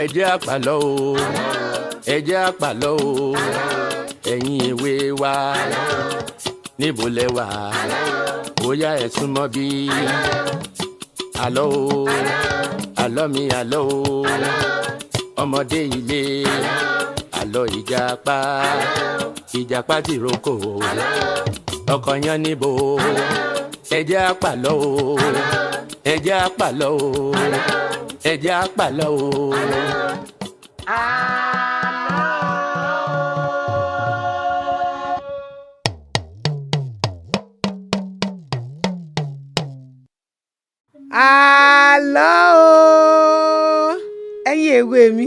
ẹ jẹ́ àpàlọ́ o ẹ jẹ́ àpàlọ́ o ẹ̀yin èwe wa níbo lẹ wà bóyá ẹ súnmọ́ bí àlọ́ o àlọ́ mi àlọ́ o ọmọdé ilé àlọ́ ìjàpá ìjàpá tìrókò ọkọ̀ yan níbo ẹ jẹ́ àpàlọ́ o ẹ jẹ́ àpàlọ́ o ẹ jẹ́ àpàlọ́ o. Àlọ́ o ẹ̀yin èwe mi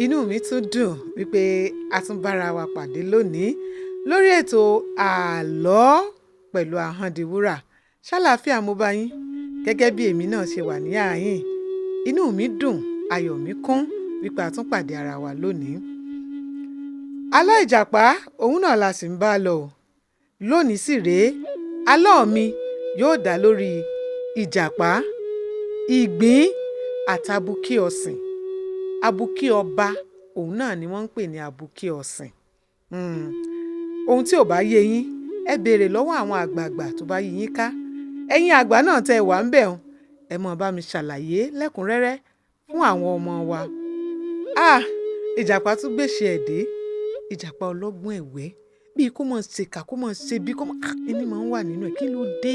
inú mi tún dùn wípé a tún bára wa pàdé lónìí lórí ètò àlọ́ pẹ̀lú Ahondiwura. Ṣàlàáfíà mo bá yín gẹ́gẹ́ bí èmi náà ṣe wà ní ààyìn. Inú mi dùn ayọ̀ mi kún wípé a tún pàdé ara wa lónìí. Ààló Ìjàpá òun náà la sì ń bá lọ lónìí sì rèé. Àlọ́ mi yóò dá lórí Ìjàpá, Ìgbín àti Abùkẹ ọ̀sìn. Abùkẹ ọba òun náà ni wọ́n ń pè ní Abùkẹ ọ̀sìn. Ohun tí ò bá yé yín ẹ béèrè lọ́wọ́ àwọn àgbààgbà tó bá yí yín ká. Ẹ̀yin àgbà náà tẹ́ ẹ wà ń bẹ̀ ẹ mọ̀ bá mi ṣàlàyé lẹ́kùnrẹ́rẹ́ fún àwọn ọmọ wa. Ìjàpá tún gbèsè ẹ̀ dé. Ìjàpá ọlọ́gbọ́n ẹ̀wẹ́ bíi kó mọ̀ ṣèkà kó mọ̀ ṣe bí kó mọ̀ ẹni máa ń wà nínú ẹ̀ kí ló dé.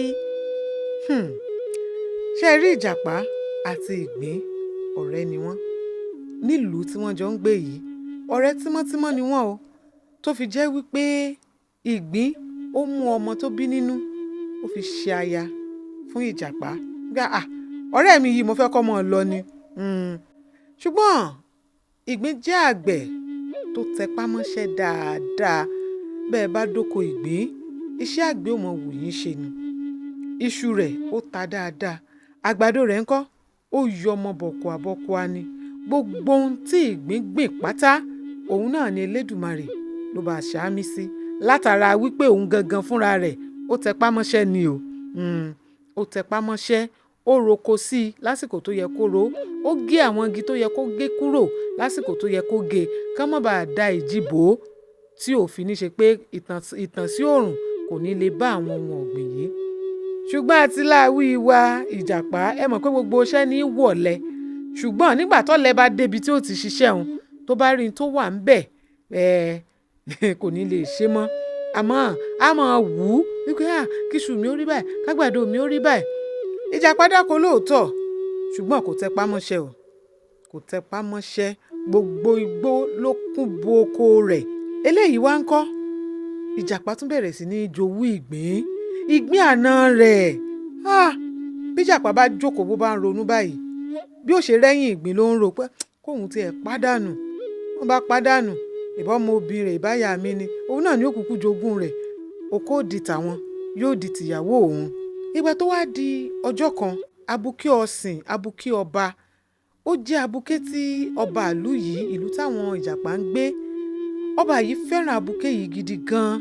Ṣé ẹ rí Ìjàpá àti Ìgbín ọ̀rẹ́ ni wọ́n nílùú tí wọ́n jọ ń gbé yìí. Ọ̀rẹ́ tímọ́tímọ́ ni wọ́n o tó fi jẹ́ wípé Ìgbín ó mú ọmọ tó bí nínú ó fi ṣe aya fún Ìjàpá. Ọ̀rẹ́ mi yìí mo fẹ́ kọ́ mọ́ ọ lọ ni. Ṣùgbọ́n Ìgbín jẹ́ àgbẹ̀ tó tẹpá mọ́ṣẹ́ dáadáa. Bẹ́ẹ̀ bá dóko Ìgbín iṣẹ́ àgbẹ̀ ò mọ wù yín ṣe ni. Iṣu rẹ̀ ó ta dáadáa. Àgbàdo rẹ̀ ńkọ́ ó yọ ọmọ bọ̀kùà ni. Gbogbo ohun tí Ìgbín gbìn pátá òun náà ni Elédùmarè ló bá ṣàmì sí látara wípé òun gangan fúnra rẹ̀ ó tẹpá mọ́ṣẹ́ ni o. Ó tẹpá mọ́ṣẹ́ ó roko sí i lásìkò tó yẹ kó ro ó gé àwọn igi tó yẹ kó gé kúrò lásìkò tó yẹ kó gé kán má bàa da ìjì bò ó tí òfin ní ṣe pé ìtàn sí òòrùn kò ní lè bá àwọn ohun ọ̀gbìn yìí. Ṣùgbọ́n àtìláàwí wa Ìjàpá ẹ mọ̀ pé gbogbo iṣẹ́ ní wọ̀lẹ̀ ṣùgbọ́n nígbà tọ́lẹ̀ bá débi tí ó ti ṣiṣẹ́ òun tó bá rí tó wà ń bẹ̀ kò ní lè ṣe mọ́. Àmọ́ a máa wù ú wípé kíṣù mi ó rí báyìí kágbàdo mi ó rí báyìí. Ìjàpá dáko lóòótọ́ ṣùgbọ́n kò tẹpá mọ́ṣẹ́ o kò tẹpá mọ́ṣẹ́. Gbogbo igbó ló kún bo oko rẹ̀. Eléyìí wá ń kọ́ Ìjàpá tún bẹ̀rẹ̀ sí ní jowú Ìgbín àná rẹ̀. Bí Ìjàpá bá jókòó bó bá ń ronú báyìí bí ó ṣe rẹ́yìn Ìgbín ló ń rò pé kóun tiẹ̀ pàdánù. Wọ́n bá pàdánù ìbọn ọmọ obìnrin ìbáyà mi ni òun náà ni ó kúkú jogún rẹ̀. Oko di tàwọn yóò di tìyàwó òun. Ìgbà tó wá di ọjọ́ kan Abùkẹ ọ̀sìn Abùkẹ ọba ó jẹ́ Abùkẹ tí ọba ìlú yìí ìlú táwọn Ìjàpá ń gbé. Ọba yìí fẹ́ràn Abùkẹ yìí gidi gan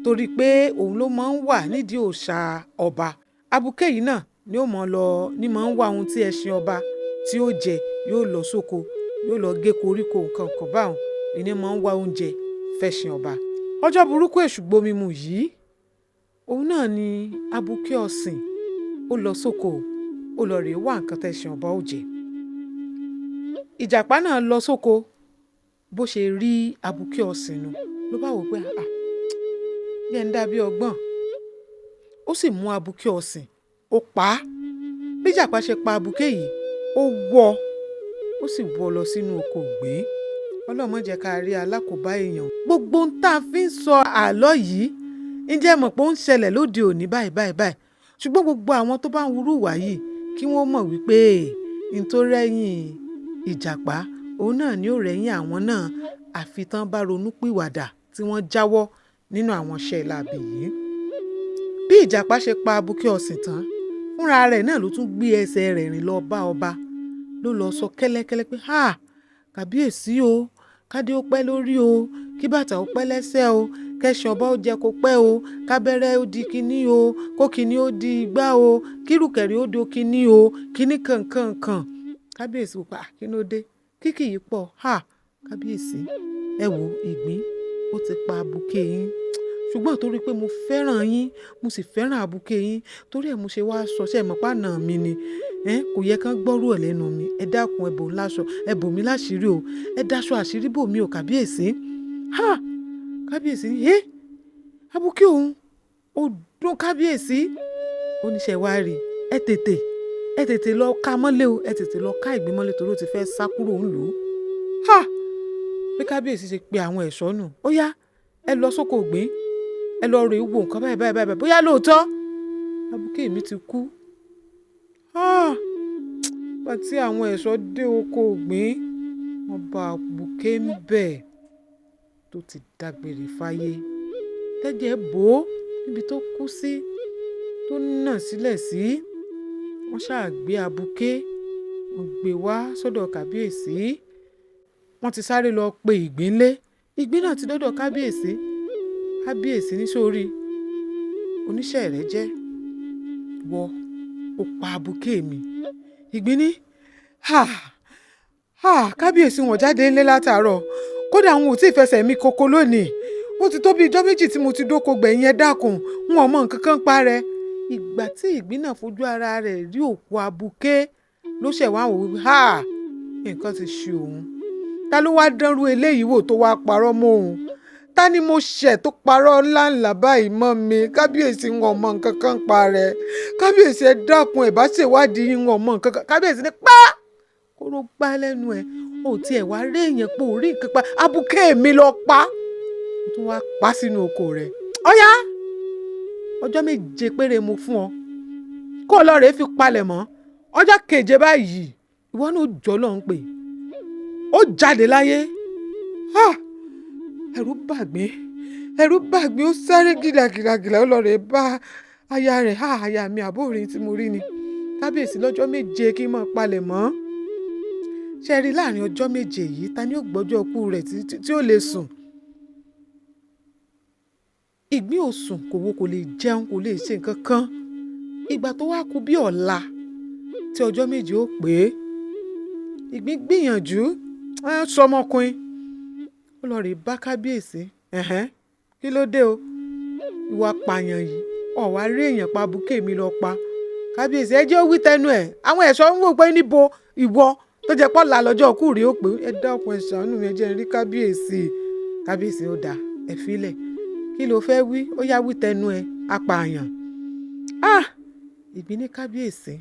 torí pé òun ló máa ń wà nídìí òòṣà ọba. Abùkẹ yìí náà ni ó máa ń wá ohun tí ẹṣin ọba tí ó jẹ yóò lọ sóko yóò lọ gé koríko nǹkan kan báwọn ìní máa ń wá oúnjẹ fẹṣin ọba. Ọjọ́ burúkú èṣù gbomi mu yìí òun náà ni Abùkẹ ọ̀sìn ó lọ sóko ó lọ rèé wá nǹkan tẹṣin ọba ó jẹ. Ìjàpá náà lọ sóko bó ṣe rí Abùkẹ ọ̀sìn nù ló bá wò pé yẹ ń dàbí ọgbọ́n. Ó sì mú Abùkẹ ọ̀sìn ó pa á. Bí Ìjàpá ṣe pa Abùkẹ yìí ó wọ́ ó sì wọ́ lọ sínú oko Ìgbín. Ọlọ́mọ jẹ́ ká rí alákòóbá èèyàn. Gbogbo ohun tá a fi ń sọ àlọ́ yìí ǹjẹ́ mọ̀ pé ó ń ṣẹlẹ̀ lóde òní báyìí. Ṣùgbọ́n gbogbo àwọn tó bá ń wúrú wà yìí kí wọ́n mọ̀ wípé n tó rẹ́yìn Ìjàpá òun náà ni ó rẹ́yìn àwọn náà àfi tán bá ronú pìwàdà tí wọ́n jáwọ́ nínú àwọn iṣẹ́ láabi yìí. Bí Ìjàpá ṣe pa Abùkẹ ọ̀sìn tán fúnra rẹ̀ náà ló tún gbé ẹsẹ̀ rẹ̀ rìn lọ bá ọba ló lọ sọ kẹ́lẹ́kẹ́lẹ́ pé kàbíyèsí o kádé ó pẹ́ lórí o kí bàtà ó pẹ́ lẹ́sẹ̀ o kẹ́sàn ọba ó jẹ kó pẹ́ o kábẹ́rẹ́ ó di kinní o kó kinní ó di igbá o kírùkẹ̀rẹ̀ ó di kinní o kinní kankankan. Kábíyèsí pa kí ló dé kíkì yìí pọ̀ kábíyèsí ẹ wo Ìgbín ó ti pa Abùkẹ yín ṣùgbọ́n torí pé mo fẹ́ràn yín mo sì fẹ́ràn Abùkẹ yín torí ẹ̀ mo ṣe wá sọ ṣe mọ̀ pàánà mi ni kò yẹ kán gbọ́rú ẹ̀ lẹ́nu mi ẹ dákun ẹ bò láṣọ ẹ bò mí láṣìírí o ẹ dáṣọ àṣírí bò mí o kábíyèsí kábíyèsí Abùkẹ òun ó dún kábíyèsí oníṣẹ́ wa rí ẹ tètè lọ ká mọ́lé o ẹ tètè lọ ká Ìgbín mọ́lé torí ó ti fẹ́ sá kúrò ńlùú bí kábíyèsí ṣe pe àwọn ẹ̀ṣọ́ nù ó yá ẹ lọ sóko Ìgbín ẹ lọ rè wo nǹkan báyìí bóyá lóòótọ́ Abùkẹ mi ti kú pàtí àwọn ẹ̀ṣọ́ dé oko Ìgbín wọ́n bá Abùkẹ ń bẹ̀ tó ti dágbére fáyé tẹ́jẹ̀ bò ó níbi tó kú sí tó nà sílẹ̀ sí wọ́n ṣáà gbé Abùkẹ wọ́n gbé wá sọ́dọ̀ kábíyèsí wọ́n ti sáré lọ pe Ìgbín lé Ìgbín náà ti dọ́dọ̀ kábíyèsí ní sórí oníṣẹ́ rẹ̀ jẹ́ wọ ó pa Abùkẹ mi Ìgbín ní kábíyèsí wọn jáde ńlé látàárọ̀ kódà àwọn ò tí ì fẹsẹ̀ mi koko lónìí ó ti tó bí ijọ́ méjì tí mo ti dóko gbẹ̀yìn ẹ dákun wọn ò mọ nǹkan kan pa rẹ̀ ìgbà tí Ìgbín náà fojú ara rẹ̀ rí òkú Abùkẹ ló ṣẹ̀ wá wò nǹkan ti ṣe òun ta ló wá dánrú eléyìí wò tó wá parọ́ mọ́ òun ta ni mo ṣẹ̀ tó parọ́ ńláńlá báyìí mọ́ mi kábíyèsí wọn ò mọ nǹkan kan pa rẹ̀ kábíyèsí ẹ dákun ẹ bá ṣèwádìí wọn ò mọ nǹkan kan kábíyèsí ní pa kóró gbá lẹ́nu ẹ̀ ò tiẹ̀ wá rí èèyàn pé ò rí nǹkan pa Abùkẹ mi lọ pa ó tún wá pa sínú oko rẹ̀ ọ̀yá ọjọ́ 7 péré mo fún ọ kó o lọ rèé fi palẹ̀ mọ́ ọjọ́ 7 báyìí ìwọ náà jọ lọ ń pè ó jáde láyé ẹ̀rù bà mí ó sáré gìlàgìlà ó lọ rèé bá aya rẹ̀ aya mi àbórin tí mo rí ni kábíyèsí lọ́jọ́ 7 kí n máa palẹ̀ mọ́ ṣe rí láàrin ọjọ́ 7 yìí ta ni ó gbọ́jọ́ ikú rẹ̀ tí ó lè sùn Ìgbín ò sùn kò wo kò lè jẹun kò lè ṣe nǹkan kan ìgbà tó wá kù bí ọ̀la tí ọjọ́ 7 ó pé Ìgbín gbìyànjú sọmọkùnrin ó lọ rè bá kábíyèsí kí ló dé o ìwà pààyàn yìí ọ̀wá rí èèyàn pa Abùkẹ mi lọ pa kábíyèsí ẹ jẹ́ ó wí tẹnu ẹ̀ àwọn ẹ̀ṣọ́ ń wò pé níbo ìwọ tó jẹ́ pọ́lá lọ́jọ́ kú rí ó pé ẹ dákun ẹ ṣàánú mi ẹ jẹ́ rí kábíyèsí ó dà ẹ filẹ̀ kí ló fẹ́ wí ó yá wí tẹnu ẹ apààyàn Ìgbín ní kábíyèsí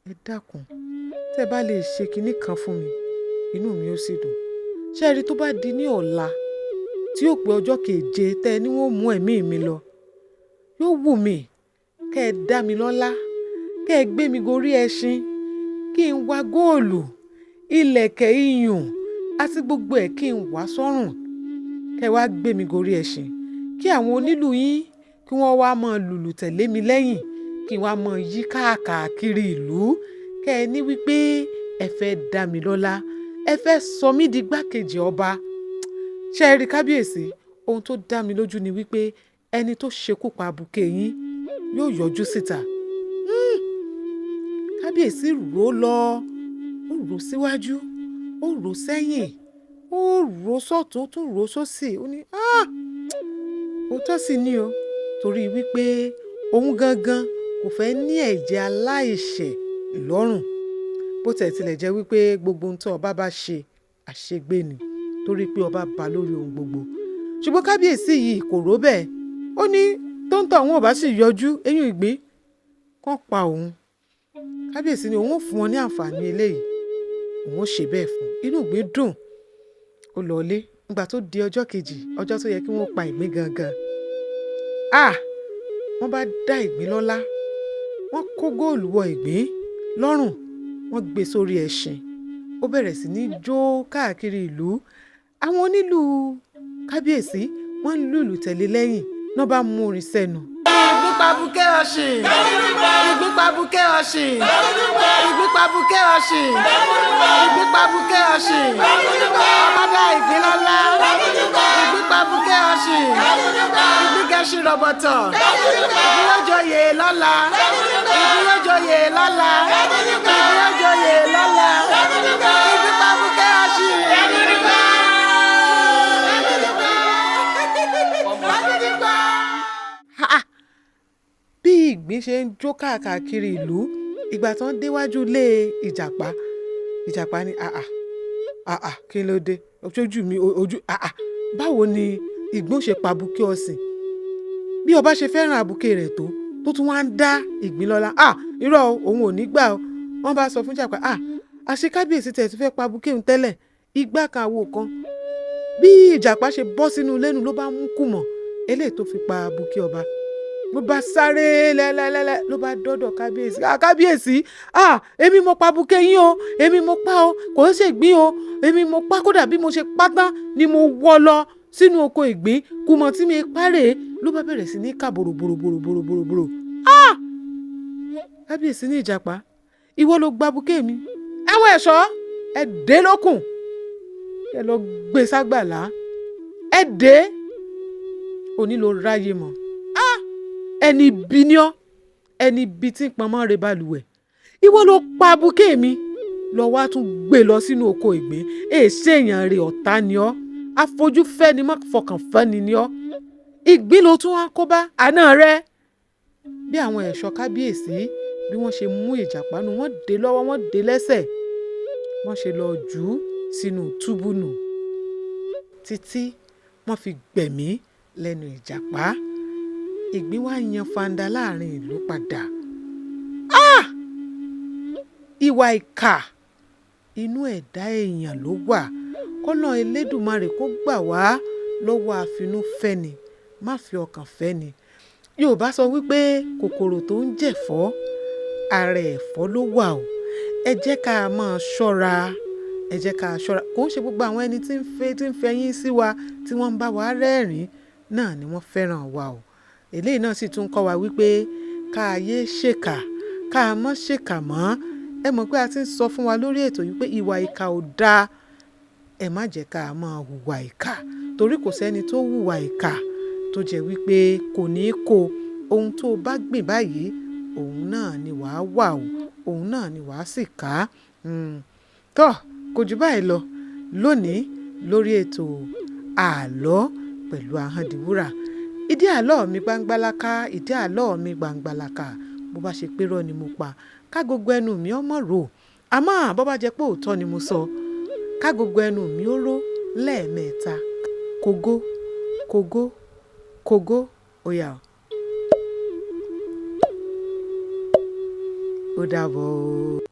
ẹ dákun tẹ́ bá lè ṣe kinní kan fún mi inú mi ó sì dùn ṣé ẹ rí tó bá di ní ọ̀la tí yóò pé ọjọ́ 7 tẹ́ ni wọ́n mú ẹ̀mí mi lọ yóò wù mí kẹ́ ẹ dá mi lọ́lá kẹ́ ẹ gbé mi gorí ẹṣin kí n wá góòlù ìlẹ̀kẹ̀ iyùn àti gbogbo ẹ̀ kí n wá sọ́rùn kẹ́ ẹ wá gbé mi gorí ẹṣin kí àwọn onílù yín kí wọ́n wá máa lùlù tẹ̀lé mi lẹ́yìn kí n wá máa yí káàkiri ìlú kẹ́ ẹ ní wípé ẹ fẹ́ dá mi lọ́lá ẹ fẹ́ sọ mí di gbákejì ọba ṣé ẹ rí kábíyèsí ohun tó dá mi lójú ni wípé ẹni tó ṣekú pa Abùkẹ yín yóò yọjú síta kábíyèsí rò ó lọ ó rò ó síwájú ó rò ó sẹ́yìn ó rò ó sọ́tún ó tún rò ó sósì ó ní òótọ́ sì ni o torí wípé òun gangan kò fẹ́ ní ẹ̀jẹ̀ aláìṣẹ̀ lọ́rùn bó tẹ̀ tilẹ̀ jẹ́ wípé gbogbo ohun tó ọba bá ṣe àṣegbé ni torí pé ọba bá lórí ohun gbogbo ṣùgbọ́n kábíyèsí yìí kò rò bẹ́ẹ̀ ó ní tóńtọ̀ òun ò bá sì yọjú eyín Ìgbín kàn pa òun kábíyèsí ni òun ò fún wọn ní àǹfààní eléyìí òun ò ṣe bẹ́ẹ̀ fún inú Ìgbín dùn ó lọlé nígbà tó di ọjọ́ kejì ọjọ́ tó yẹ kí wọ́n pa Ìgbín gangan wọ́n bá dá Ìgbín lọ́lá wọ́n kó góòlù wọ Ìgbín lọ́rùn wọ́n gbé sórí ẹṣin ó bẹ̀rẹ̀ sí ní jó káàkiri ìlú àwọn onílù kábíyèsí wọ́n ń lùlù tẹ̀lé lẹ́yìn náà bá mú orin sẹ́nu. Ìgbín pa Abùkẹ ọ̀sìn Ìgbín pa Abùkẹ ọ̀sìn Ìgbín pa Abùkẹ ọ̀sìn Ìgbín pa Abùkẹ ọ̀sìn ọmọdé Ìgbín lọ́lá Ìgbín pa Abùkẹ ọ̀sìn Ìgbín gẹ̀ẹ́sì rọ̀bọ̀tọ̀ Ìgbín yóò joyè lọ́la Ìgbín yóò joyè lọ́la Ìgbín yóò joyè lọ́la Ìgbín pa Abùkẹ Ìgbín ṣe ń jó káàkiri ìlú. Ìgbà tán déwájú ilé Ìjàpá, Ìjàpá ní kí ló dé ojú mi ojú báwo ni Ìgbín ò ṣe pa Àbùkẹ ọ̀sìn bí ọba ṣe fẹ́ràn Àbùkẹ rẹ̀ tó tún wá ń dá Ìgbín lọ́lá. Irọ́ òun ò ní gbà o. Wọ́n bá sọ fún Ìjàpá àṣé kábíyèsí tẹ̀ tó fẹ́ pa Àbùkẹ òun tẹ́lẹ̀ igbá kan àwo kan. Bí Ìjàpá ṣe bọ́ sínú lẹ́nu ló bá mú kùmọ̀ eléyìí tó fi pa Àbùkẹ ọba ló bá sáré lẹ́lẹ́lẹ́lẹ́ ló bá dọ́dọ̀ kábíyèsí. Kábíyèsí èmi mo pa Àbùkẹ yín o, èmi mo pa o, kò ń ṣègbín o, èmi mo pa kódà bí mo ṣe pa tán ni mo wọ́ lọ sínú oko ìgbín kùmọ̀ tí mi párè ló bá bẹ̀rẹ̀ sí ní ká bòròbòròbòròbòrò. Kábíyèsí ní Ìjàpá ìwọ ló gba Àbùkẹ mi, ẹ̀wọ̀n ẹ̀ṣọ́ ẹ dé lókùn ẹ lọ gbé ságbàlá ẹ dé òní ló ráyè mọ́. Ẹni bí ni ọ́, ẹni bí tí ń pọnmọ́ rẹ balùwẹ̀ ìwọ ló pa Àbùkẹ mi lọ wá tún gbé lọ sínú oko ìgbín. Èsè èèyàn rẹ̀ ọ̀tá ni ọ́, afojúfẹ́ ni mọ́ fọkànfẹ́ ni ọ́. Ìgbín ló tún wá kó bá àná rẹ̀. Bí àwọn ẹ̀ṣọ́ kábíyèsí bí wọ́n ṣe mú Ìjàpá nù, wọ́n dé lọ́wọ́ wọ́n dé lẹ́sẹ̀, wọ́n ṣe lọ jù ú sínú túbú nù títí wọ́n fi gbẹ̀mí lẹ́nu Ìjàpá. Ìgbín wá yan fanda láàrin ìlú padà. Ìwà ìkà inú ẹ̀dá èèyàn ló wà. Kọ́lọ́run Elédùmarè kó gbà wá lọ́wọ́ àfinúfẹ́ni má fi ọkàn fẹ́ni. Yorùbá sọ wípé kòkòrò tó ń jẹ̀fọ́ ara ẹ̀fọ́ ló wà o. Ẹ jẹ́ ká máa ṣọ́ra, ẹ jẹ́ ká ṣọ́ra. Kò ń ṣe gbogbo àwọn ẹni tí ń fẹ́ yín sí wa tí wọ́n ń bá wa rẹ́rìn-ín náà ni wọ́n fẹ́ràn wa o. Eléyìí náà sì tún kọ́ wa wípé ká yé ṣèkà ká má ṣèkà mọ́. Ẹ mọ̀ pé a ti ń sọ fún wa lórí ètò yìí pé ìwà ìkà ò dáa. Ẹ má jẹ́ ká máa hùwà ìkà torí kò sẹ́ni tó hùwà ìkà tó jẹ́ wípé kò ní kó ohun tó bá gbìn báyìí òun náà ni wàá wà o, òun náà ni wàá sì ká. Tó kò jù báyìí lọ lónìí lórí ètò àlọ́ pẹ̀lú Ahondiwura. Ìdí àlọ́ mi gbangbalaka, ìdí àlọ́ mi gbangbalaka. Bó bá ṣe pé irọ́ ni mo pa ká gbogbo ẹnu mi ọmọ rò, àmọ́ bó bá jẹ́ pé òótọ́ ni mo sọ ká gbogbo ẹnu mi ó ró lẹ́ẹ̀mẹ́ta. Kògó kògó kògó ó yá ó dàbọ̀.